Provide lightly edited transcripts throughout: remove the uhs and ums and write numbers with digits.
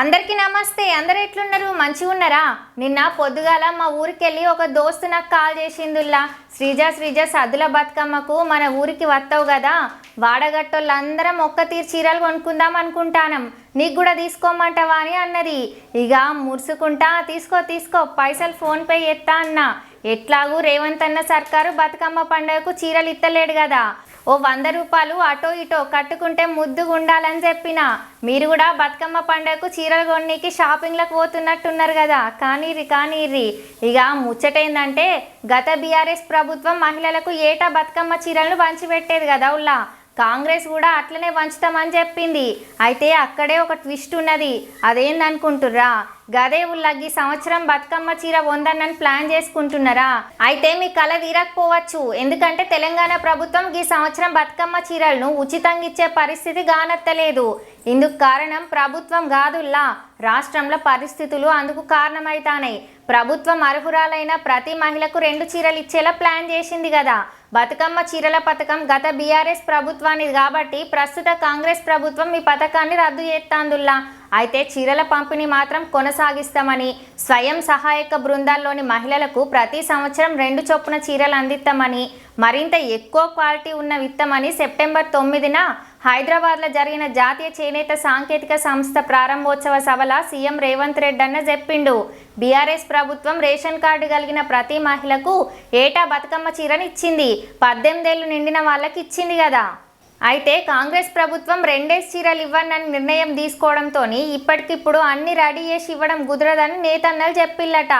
అందరికీ నమస్తే. అందరు ఎట్లున్నారు? మంచిగా ఉన్నారా? నిన్న పొద్దుగాల మా ఊరికెళ్ళి ఒక దోస్తు నాకు కాల్ చేసిందుల్లా, శ్రీజ సద్దుల బతుకమ్మకు మన ఊరికి వస్తావు కదా, వాడగట్టోళ్ళందరం ఒక్క తీరు చీరలు కొనుక్కుందాం అనుకుంటానం, నీకు కూడా తీసుకోమంటావా అని అన్నది. ఇక మురుసుకుంటా తీసుకో పైసలు ఫోన్పే ఎత్తా అన్న. ఎట్లాగూ రేవంత్ అన్న సర్కారు బతుకమ్మ పండుగకు చీరలు ఇత్తలేడు కదా, ఓ 100 రూపాయలు అటో ఇటో కట్టుకుంటే ముద్దుగా ఉండాలని చెప్పిన. మీరు కూడా బతుకమ్మ పండుగకు చీరలు కొన్నికి షాపింగ్లకు పోతున్నట్టున్నారు కదా, కానీర్రి. ఇక ముచ్చటేందంటే, గత బీఆర్ఎస్ ప్రభుత్వం మహిళలకు ఏటా బతుకమ్మ చీరలను పంచిపెట్టేది కదా ఉల్లా, కాంగ్రెస్ కూడా అట్లనే పంచుతామని చెప్పింది. అయితే అక్కడే ఒక ట్విస్ట్ ఉన్నది. అదేందనుకుంటుర్రా? గదే ఉల్లగ్గి సంవత్సరం బతుకమ్మ చీర వందన్నని ప్లాన్ చేసుకుంటున్నారా? అయితే మీ కళ తీరకపోవచ్చు. ఎందుకంటే తెలంగాణ ప్రభుత్వం ఈ సంవత్సరం బతుకమ్మ చీరలను ఉచితంగా ఇచ్చే పరిస్థితి గానత్తలేదు. ఇందుకు కారణం ప్రభుత్వం కాదుల్లా, రాష్ట్రంలో పరిస్థితులు అందుకు కారణమైతానాయి. ప్రభుత్వం అర్హురాలైన ప్రతి మహిళకు 2 చీరలు ఇచ్చేలా ప్లాన్ చేసింది కదా. బతుకమ్మ చీరల పథకం గత బీఆర్ఎస్ ప్రభుత్వానిది కాబట్టి ప్రస్తుత కాంగ్రెస్ ప్రభుత్వం ఈ పథకాన్ని రద్దు చేస్తాందుల్లా. అయితే చీరల పంపిణీ మాత్రం కొనసాగిస్తామని, స్వయం సహాయక బృందాల్లోని మహిళలకు ప్రతి సంవత్సరం 2 చొప్పున చీరలు అందిస్తామని, మరింత ఎక్కువ క్వాలిటీ ఉన్న విత్తమని సెప్టెంబర్ 9న హైదరాబాద్లో జరిగిన జాతీయ చేనేత సాంకేతిక సంస్థ ప్రారంభోత్సవ సభలో సీఎం రేవంత్ రెడ్డి అన్న చెప్పిండు. బీఆర్ఎస్ ప్రభుత్వం రేషన్ కార్డు కలిగిన ప్రతి మహిళకు ఏటా బతుకమ్మ చీరని ఇచ్చింది, 18 ఏళ్ళు నిండిన వాళ్ళకి ఇచ్చింది కదా. అయితే కాంగ్రెస్ ప్రభుత్వం 2 చీరలు ఇవ్వనని నిర్ణయం తీసుకోవడంతో ఇప్పటికిప్పుడు అన్ని రెడీ చేసి ఇవ్వడం కుదరదని నేతన్నలు చెప్పిల్లట.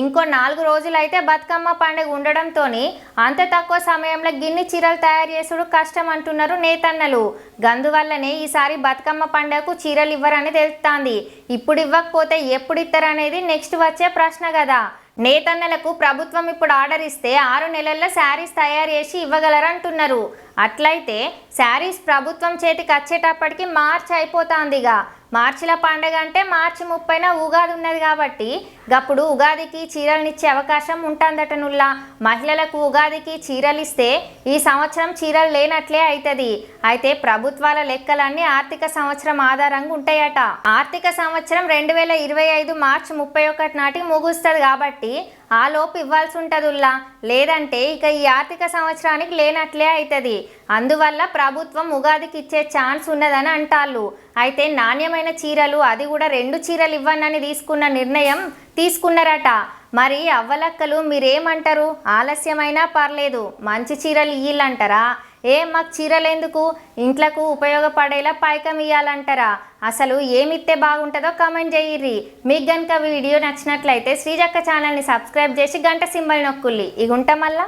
ఇంకో 4 రోజులైతే బతుకమ్మ పండుగ ఉండడంతో అంత తక్కువ సమయంలో గిన్ని చీరలు తయారు చేసుడు కష్టం అంటున్నారు నేతన్నలు. గందువల్లనే ఈసారి బతుకమ్మ పండుగకు చీరలు ఇవ్వరని తెలుస్తోంది. ఇప్పుడు ఇవ్వకపోతే ఎప్పుడు ఇస్తారనేది నెక్స్ట్ వచ్చే ప్రశ్న కదా. నేతన్నలకు ప్రభుత్వం ఇప్పుడు ఆర్డర్ ఇస్తే 6 నెలల్లో శారీస్ తయారు చేసి ఇవ్వగలరంటున్నారు. అట్లయితే శారీస్ ప్రభుత్వం చేతికి వచ్చేటప్పటికి మార్చి అయిపోతుందిగా. మార్చిల పండుగ అంటే మార్చి 30న ఉగాది ఉన్నది కాబట్టి గప్పుడు ఉగాదికి చీరలనిచ్చే అవకాశం ఉంటుందటనుల్లా. మహిళలకు ఉగాదికి చీరలు ఇస్తే ఈ సంవత్సరం చీరలు లేనట్లే అవుతుంది. అయితే ప్రభుత్వాల లెక్కలన్నీ ఆర్థిక సంవత్సరం ఆధారంగా ఉంటాయట. ఆర్థిక సంవత్సరం 2025 మార్చి 31 నాటికి ముగుస్తుంది కాబట్టి ఆ లోపు ఇవ్వాల్సి ఉంటుందిల్లా. లేదంటే ఇక ఈ ఆర్థిక సంవత్సరానికి లేనట్లే అవుతుంది. అందువల్ల ప్రభుత్వం ఉగాదికి ఇచ్చే ఛాన్స్ ఉన్నదని అంటాళ్ళు. అయితే నాణ్యమైన చీరలు, అది కూడా 2 చీరలు ఇవ్వనని తీసుకున్న నిర్ణయం తీసుకున్నారట. మరి అవ్వలక్కలు మీరేమంటారు? ఆలస్యమైనా పర్లేదు, మంచి చీరలు ఇయ్యాలంటారా? మాకు చీరలు ఎందుకు, ఇంట్లకు ఉపయోగపడేలా పైకం ఇవ్వాలంటారా? అసలు ఏమిస్తే బాగుంటుందో కామెంట్ చేయిర్రి. మీకు కనుక వీడియో నచ్చినట్లయితే శ్రీజక్క ఛానల్ని సబ్స్క్రైబ్ చేసి గంట సింబల్ నొక్కుల్లి. ఇగుంట మళ్ళా.